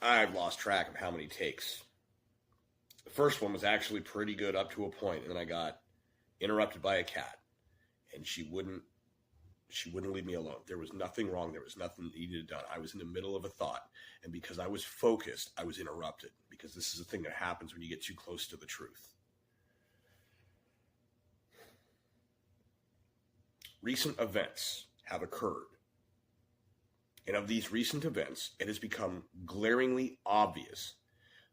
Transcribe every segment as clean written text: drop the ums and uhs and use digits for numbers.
I've lost track of how many takes. The first one was actually pretty good up to a point, and then I got interrupted by a cat, and she wouldn't leave me alone. There was nothing wrong. There was nothing that needed done. I was in the middle of a thought, and because I was focused, I was interrupted, because this is a thing that happens when you get too close to the truth. Recent events have occurred. And of these recent events, it has become glaringly obvious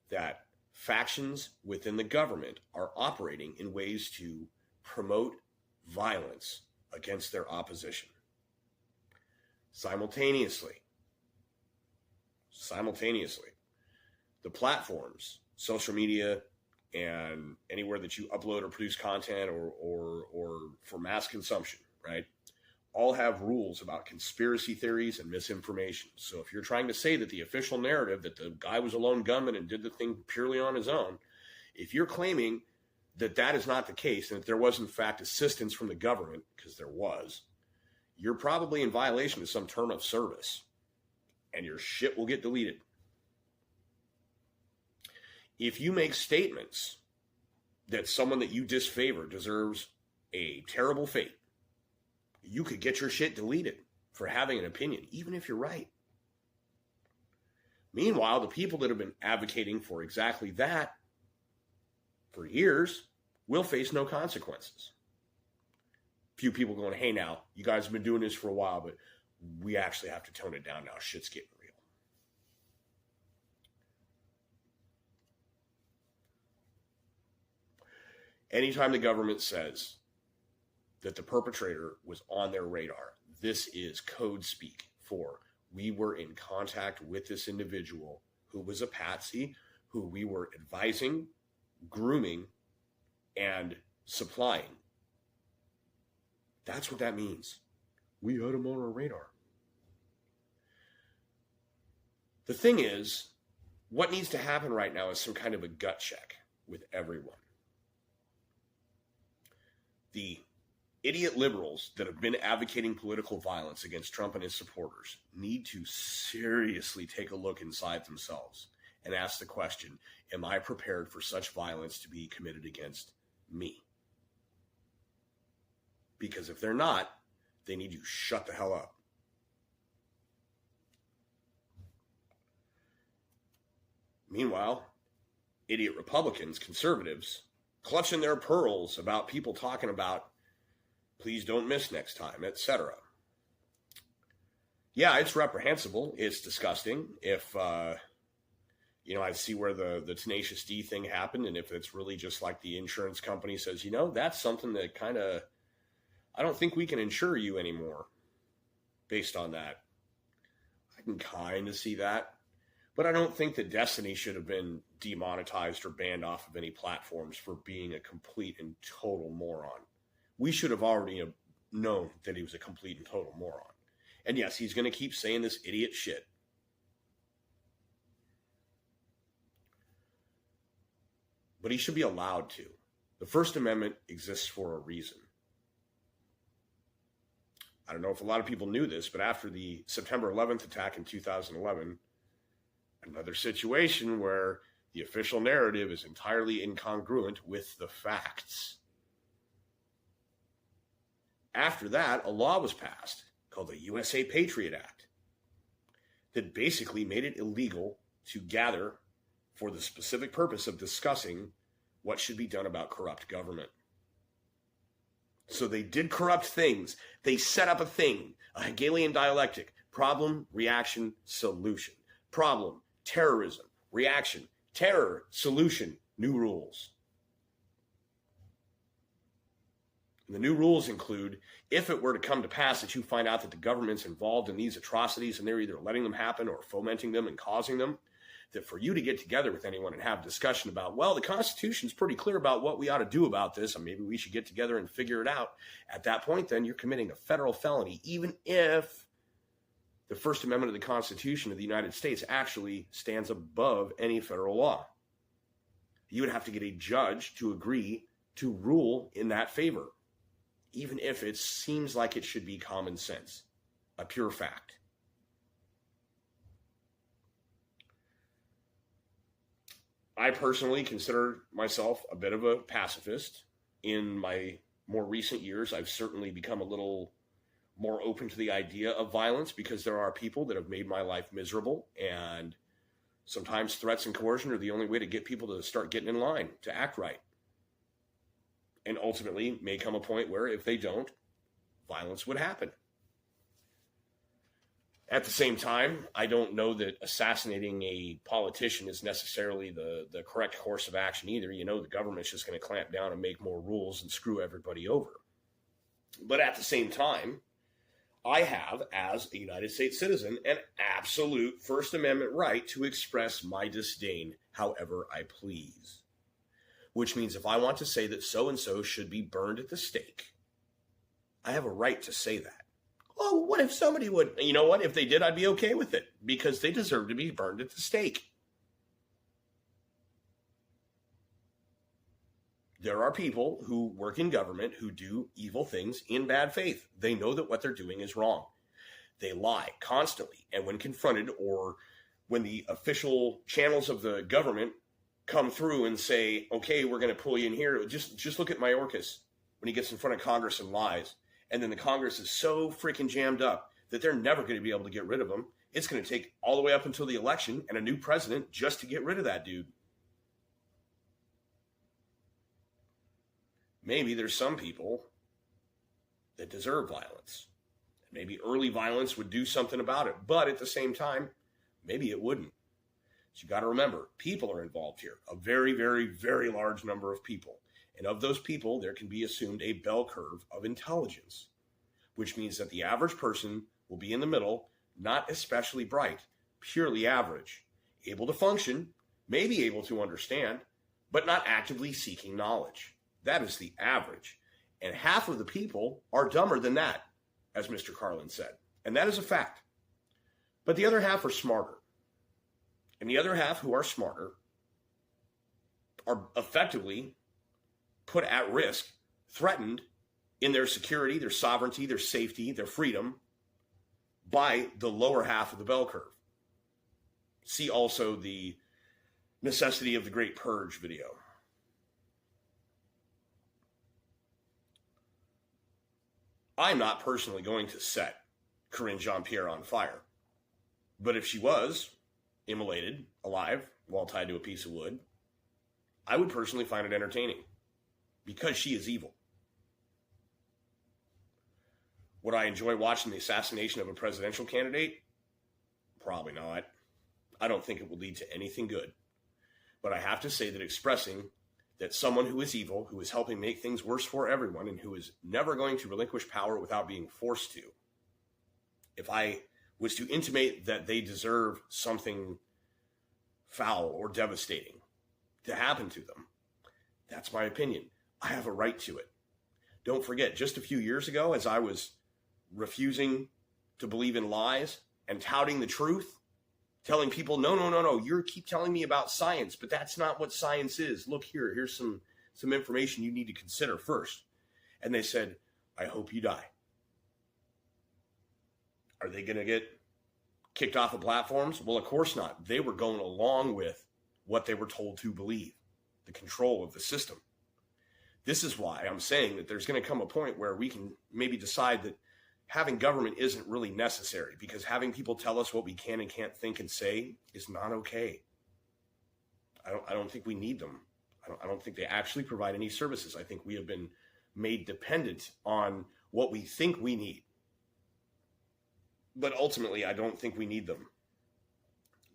that factions within the government are operating in ways to promote violence against their opposition. Simultaneously, the platforms, social media, and anywhere that you upload or produce content or for mass consumption, right, all have rules about conspiracy theories and misinformation. So if you're trying to say that the official narrative that the guy was a lone gunman and did the thing purely on his own, if you're claiming that that is not the case and that there was in fact assistance from the government, because there was, you're probably in violation of some term of service and your shit will get deleted. If you make statements that someone that you disfavor deserves a terrible fate, you could get your shit deleted for having an opinion, even if you're right. Meanwhile, the people that have been advocating for exactly that for years will face no consequences. Few people going, hey, now, you guys have been doing this for a while, but we actually have to tone it down now. Shit's getting real. Anytime the government says that the perpetrator was on their radar, this is code speak for we were in contact with this individual who was a patsy, who we were advising, grooming, and supplying. That's what that means. We had him on our radar. The thing is, what needs to happen right now is some kind of a gut check with everyone. The idiot liberals that have been advocating political violence against Trump and his supporters need to seriously take a look inside themselves and ask the question, am I prepared for such violence to be committed against me? Because if they're not, they need to shut the hell up. Meanwhile, idiot Republicans, conservatives, clutching their pearls about people talking about please don't miss next time, etc. Yeah, it's reprehensible. It's disgusting. If, I see where the Tenacious D thing happened, and if it's really just like the insurance company says, that's something that kind of, I don't think we can insure you anymore based on that. I can kind of see that. But I don't think that Destiny should have been demonetized or banned off of any platforms for being a complete and total moron. We should have already known that he was a complete and total moron. And yes, he's going to keep saying this idiot shit. But he should be allowed to. The First Amendment exists for a reason. I don't know if a lot of people knew this, but after the September 11th attack in 2011, another situation where the official narrative is entirely incongruent with the facts. After that, a law was passed called the USA Patriot Act that basically made it illegal to gather for the specific purpose of discussing what should be done about corrupt government. So they did corrupt things. They set up a thing, a Hegelian dialectic, problem, reaction, solution. Problem, terrorism, reaction, terror, solution, new rules. And the new rules include, if it were to come to pass that you find out that the government's involved in these atrocities and they're either letting them happen or fomenting them and causing them, that for you to get together with anyone and have discussion about, well, the Constitution's pretty clear about what we ought to do about this, and maybe we should get together and figure it out. At that point, then, you're committing a federal felony, even if the First Amendment of the Constitution of the United States actually stands above any federal law. You would have to get a judge to agree to rule in that favor, even if it seems like it should be common sense, a pure fact. I personally consider myself a bit of a pacifist. In my more recent years, I've certainly become a little more open to the idea of violence because there are people that have made my life miserable, and sometimes threats and coercion are the only way to get people to start getting in line, to act right. And ultimately may come a point where if they don't, violence would happen. At the same time, I don't know that assassinating a politician is necessarily the correct course of action either. You know, the government's just going to clamp down and make more rules and screw everybody over. But at the same time, I have, as a United States citizen, an absolute First Amendment right to express my disdain however I please. Which means if I want to say that so-and-so should be burned at the stake, I have a right to say that. Oh, what if somebody would? You know what? If they did, I'd be okay with it because they deserve to be burned at the stake. There are people who work in government who do evil things in bad faith. They know that what they're doing is wrong. They lie constantly. And when confronted, or when the official channels of the government come through and say, okay, we're going to pull you in here. Just look at Mayorkas when he gets in front of Congress and lies. And then the Congress is so freaking jammed up that they're never going to be able to get rid of him. It's going to take all the way up until the election and a new president just to get rid of that dude. Maybe there's some people that deserve violence. Maybe early violence would do something about it. But at the same time, maybe it wouldn't. So you got to remember, people are involved here. A very, very, very large number of people. And of those people, there can be assumed a bell curve of intelligence, which means that the average person will be in the middle, not especially bright, purely average, able to function, maybe able to understand, but not actively seeking knowledge. That is the average. And half of the people are dumber than that, as Mr. Carlin said. And that is a fact. But the other half are smarter. And the other half who are smarter are effectively put at risk, threatened in their security, their sovereignty, their safety, their freedom by the lower half of the bell curve. See also the necessity of the Great Purge video. I'm not personally going to set Corinne Jean-Pierre on fire. But if she was immolated, alive, while tied to a piece of wood, I would personally find it entertaining. Because she is evil. Would I enjoy watching the assassination of a presidential candidate? Probably not. I don't think it will lead to anything good. But I have to say that expressing that someone who is evil, who is helping make things worse for everyone, and who is never going to relinquish power without being forced to, if I was to intimate that they deserve something foul or devastating to happen to them, that's my opinion. I have a right to it. Don't forget, just a few years ago, as I was refusing to believe in lies and touting the truth, telling people, no, you keep telling me about science, but that's not what science is. Look here, here's some information you need to consider first. And they said, I hope you die. Are they going to get kicked off of platforms? Well, of course not. They were going along with what they were told to believe, the control of the system. This is why I'm saying that there's going to come a point where we can maybe decide that having government isn't really necessary, because having people tell us what we can and can't think and say is not okay. I don't think we need them. I don't think they actually provide any services. I think we have been made dependent on what we think we need. But ultimately, I don't think we need them.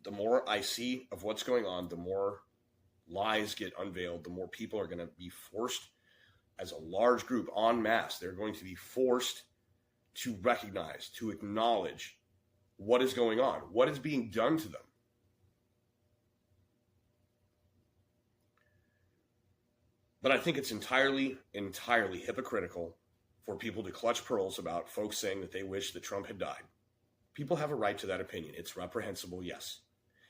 The more I see of what's going on, the more lies get unveiled, the more people are going to be forced, as a large group en masse, they're going to be forced to recognize, to acknowledge what is going on, what is being done to them. But I think it's entirely hypocritical for people to clutch pearls about folks saying that they wish that Trump had died. People have a right to that opinion. It's reprehensible, yes.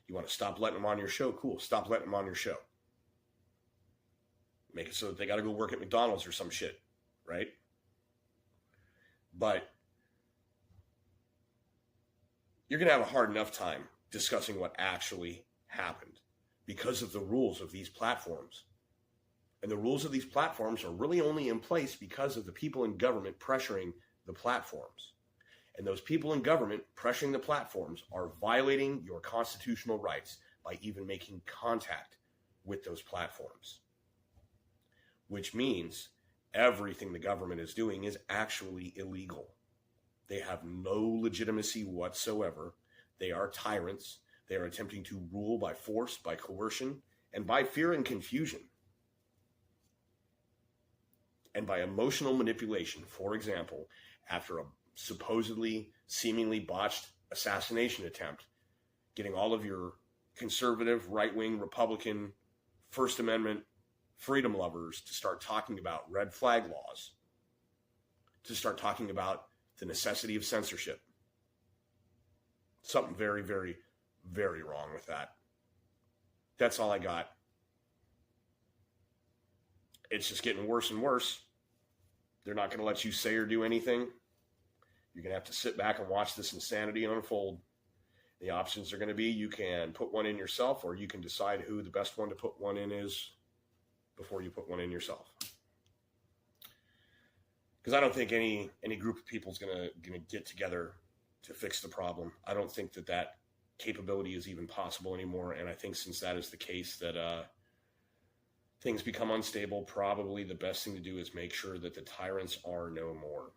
You want to stop letting them on your show? Cool, stop letting them on your show. Make it so that they got to go work at McDonald's or some shit, right? But you're going to have a hard enough time discussing what actually happened, because of the rules of these platforms. And the rules of these platforms are really only in place because of the people in government pressuring the platforms. And those people in government pressuring the platforms are violating your constitutional rights by even making contact with those platforms. Which means everything the government is doing is actually illegal. They have no legitimacy whatsoever. They are tyrants. They are attempting to rule by force, by coercion, and by fear and confusion. And by emotional manipulation. For example, after a supposedly, seemingly botched assassination attempt, getting all of your conservative, right-wing, Republican, First Amendment freedom lovers to start talking about red flag laws, to start talking about the necessity of censorship. Something very, very, very wrong with that. That's all I got. It's just getting worse and worse. They're not going to let you say or do anything. You're going to have to sit back and watch this insanity unfold. The options are going to be you can put one in yourself, or you can decide who the best one to put one in is before you put one in yourself. Because I don't think any group of people is going to get together to fix the problem. I don't think that capability is even possible anymore. And I think since that is the case, that things become unstable, probably the best thing to do is make sure that the tyrants are no more.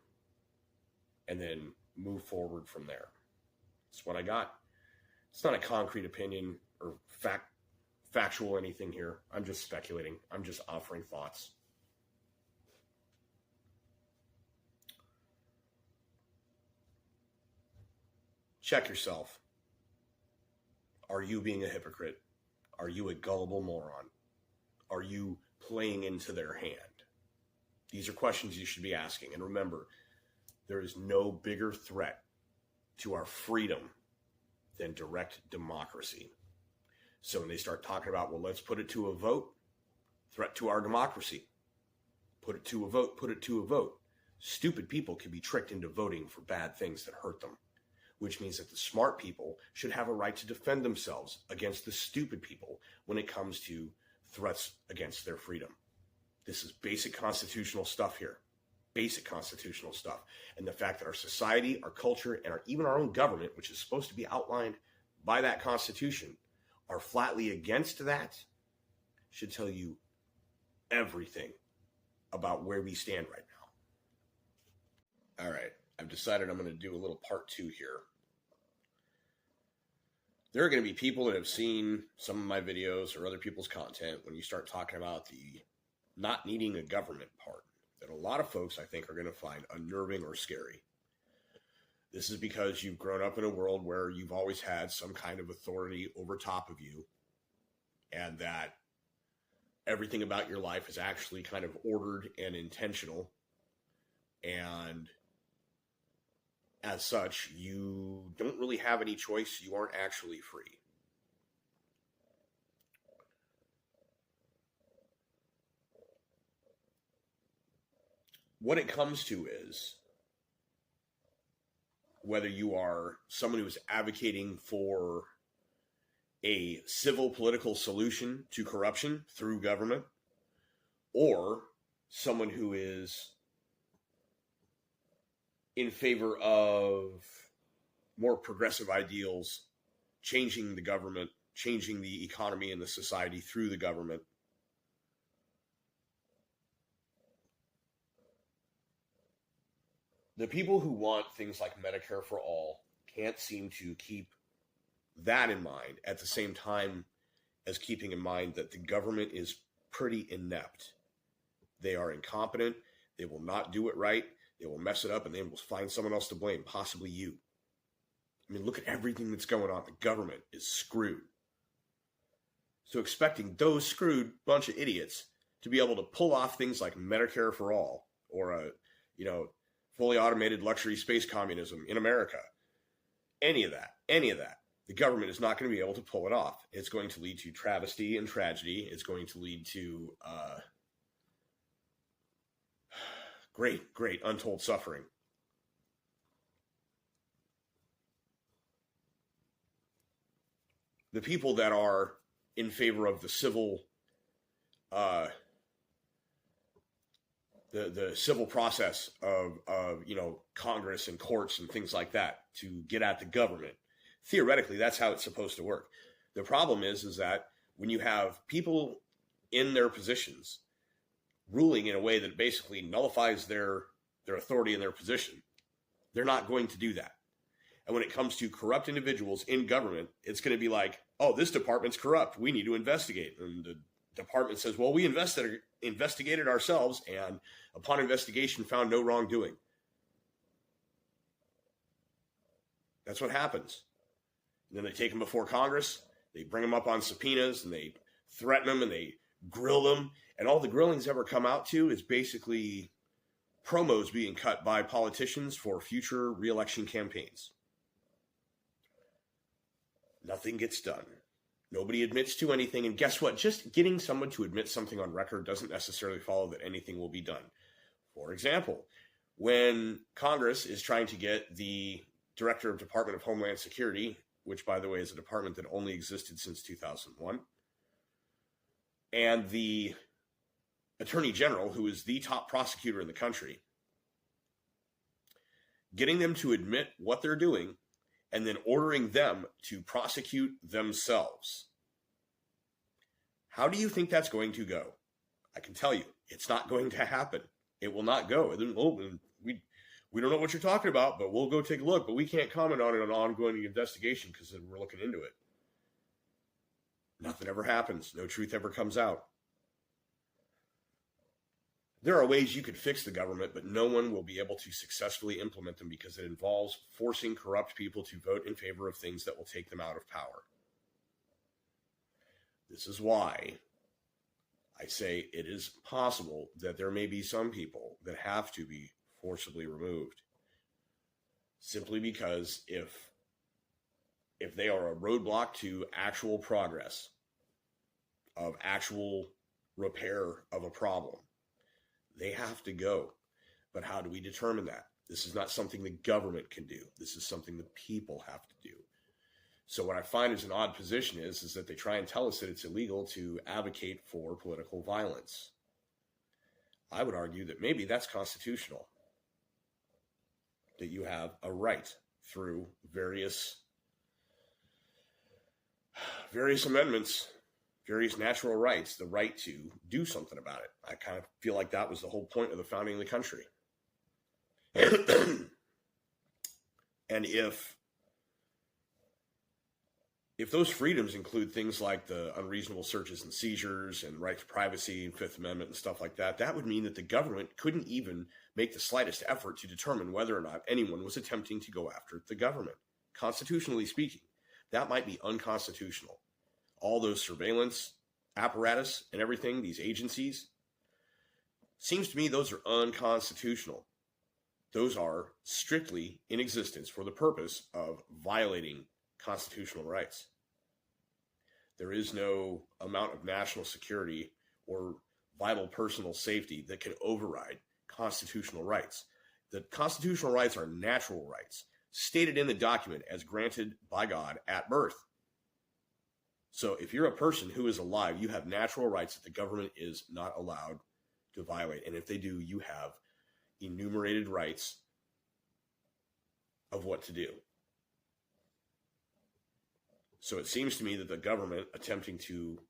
And then move forward from there. That's what I got. It's not a concrete opinion or factual anything here. I'm just speculating. I'm just offering thoughts. Check yourself. Are you being a hypocrite? Are you a gullible moron? Are you playing into their hand? These are questions you should be asking. And remember, there is no bigger threat to our freedom than direct democracy. So when they start talking about, well, let's put it to a vote, threat to our democracy. Put it to a vote, put it to a vote. Stupid people can be tricked into voting for bad things that hurt them, which means that the smart people should have a right to defend themselves against the stupid people when it comes to threats against their freedom. This is basic constitutional stuff here. Basic constitutional stuff. And the fact that our society, our culture, and even our own government, which is supposed to be outlined by that Constitution, are flatly against that, should tell you everything about where we stand right now. All right, I've decided I'm going to do a little part 2 here. There are going to be people that have seen some of my videos or other people's content when you start talking about the not needing a government part, that a lot of folks, I think, are going to find unnerving or scary. This is because you've grown up in a world where you've always had some kind of authority over top of you, and that everything about your life is actually kind of ordered and intentional. And as such, you don't really have any choice. You aren't actually free. What it comes to is whether you are someone who is advocating for a civil political solution to corruption through government, or someone who is in favor of more progressive ideals, changing the government, changing the economy and the society through the government. The people who want things like Medicare for all can't seem to keep that in mind at the same time as keeping in mind that the government is pretty inept. They are incompetent. They will not do it right. They will mess it up, and they will find someone else to blame, possibly you. I mean, look at everything that's going on. The government is screwed. So expecting those screwed bunch of idiots to be able to pull off things like Medicare for all, or a, fully automated luxury space communism in America, any of that, the government is not going to be able to pull it off. It's going to lead to travesty and tragedy. It's going to lead to great untold suffering. The people that are in favor of the civil the civil process of Congress and courts and things like that to get at the government. Theoretically, that's how it's supposed to work. The problem is that when you have people in their positions ruling in a way that basically nullifies their authority and their position, they're not going to do that. And when it comes to corrupt individuals in government, it's going to be like, oh, this department's corrupt, we need to investigate. And the department says, well, we investigated ourselves, and upon investigation found no wrongdoing. That's what happens. And then they take them before Congress, they bring them up on subpoenas, and they threaten them, and they grill them. And all the grillings ever come out to is basically promos being cut by politicians for future re-election campaigns. Nothing gets done. Nobody admits to anything. And guess what? Just getting someone to admit something on record doesn't necessarily follow that anything will be done. For example, when Congress is trying to get the Director of Department of Homeland Security, which, by the way, is a department that only existed since 2001, and the Attorney General, who is the top prosecutor in the country, getting them to admit what they're doing and then ordering them to prosecute themselves. How do you think that's going to go? I can tell you, it's not going to happen. It will not go. We don't know what you're talking about, but we'll go take a look. But we can't comment on it on an ongoing investigation because we're looking into it. Nothing ever happens. No truth ever comes out. There are ways you could fix the government, but no one will be able to successfully implement them because it involves forcing corrupt people to vote in favor of things that will take them out of power. This is why I say it is possible that there may be some people that have to be forcibly removed. Simply because if they are a roadblock to actual progress, of actual repair of a problem, they have to go. But how do we determine that? This is not something the government can do. This is something the people have to do. So what I find is an odd position is that they try and tell us that it's illegal to advocate for political violence. I would argue that maybe that's constitutional. That you have a right through various amendments, various natural rights, the right to do something about it. I kind of feel like that was the whole point of the founding of the country. And if those freedoms include things like the unreasonable searches and seizures and right to privacy and Fifth Amendment and stuff like that, that would mean that the government couldn't even make the slightest effort to determine whether or not anyone was attempting to go after the government. Constitutionally speaking, that might be unconstitutional. All those surveillance apparatus and everything, these agencies, seems to me those are unconstitutional. Those are strictly in existence for the purpose of violating constitutional rights. There is no amount of national security or vital personal safety that can override constitutional rights. The constitutional rights are natural rights, stated in the document as granted by God at birth. So if you're a person who is alive, you have natural rights that the government is not allowed to violate. And if they do, you have enumerated rights of what to do. So it seems to me that the government attempting to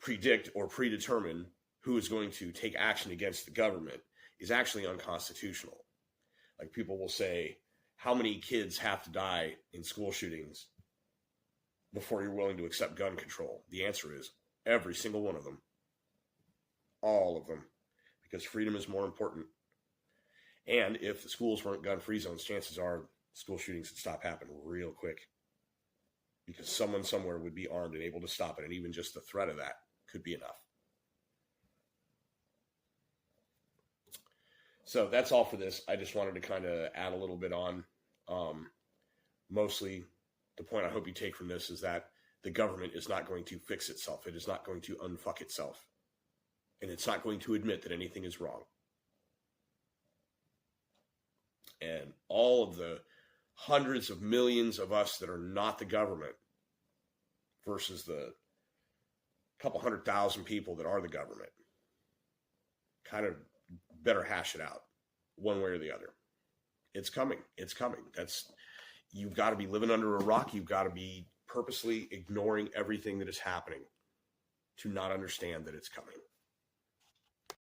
predict or predetermine who is going to take action against the government is actually unconstitutional. Like people will say, how many kids have to die in school shootings before you're willing to accept gun control? The answer is every single one of them. All of them. Because freedom is more important. And if the schools weren't gun-free zones, chances are school shootings would stop happening real quick. Because someone somewhere would be armed and able to stop it. And even just the threat of that could be enough. So that's all for this. I just wanted to kind of add a little bit on. Mostly the point I hope you take from this is that the government is not going to fix itself. It is not going to unfuck itself. And it's not going to admit that anything is wrong. And all of the hundreds of millions of us that are not the government, versus the couple 100,000 people that are the government. Kind of better hash it out one way or the other. It's coming. It's coming. You've got to be living under a rock. You've got to be purposely ignoring everything that is happening to not understand that it's coming.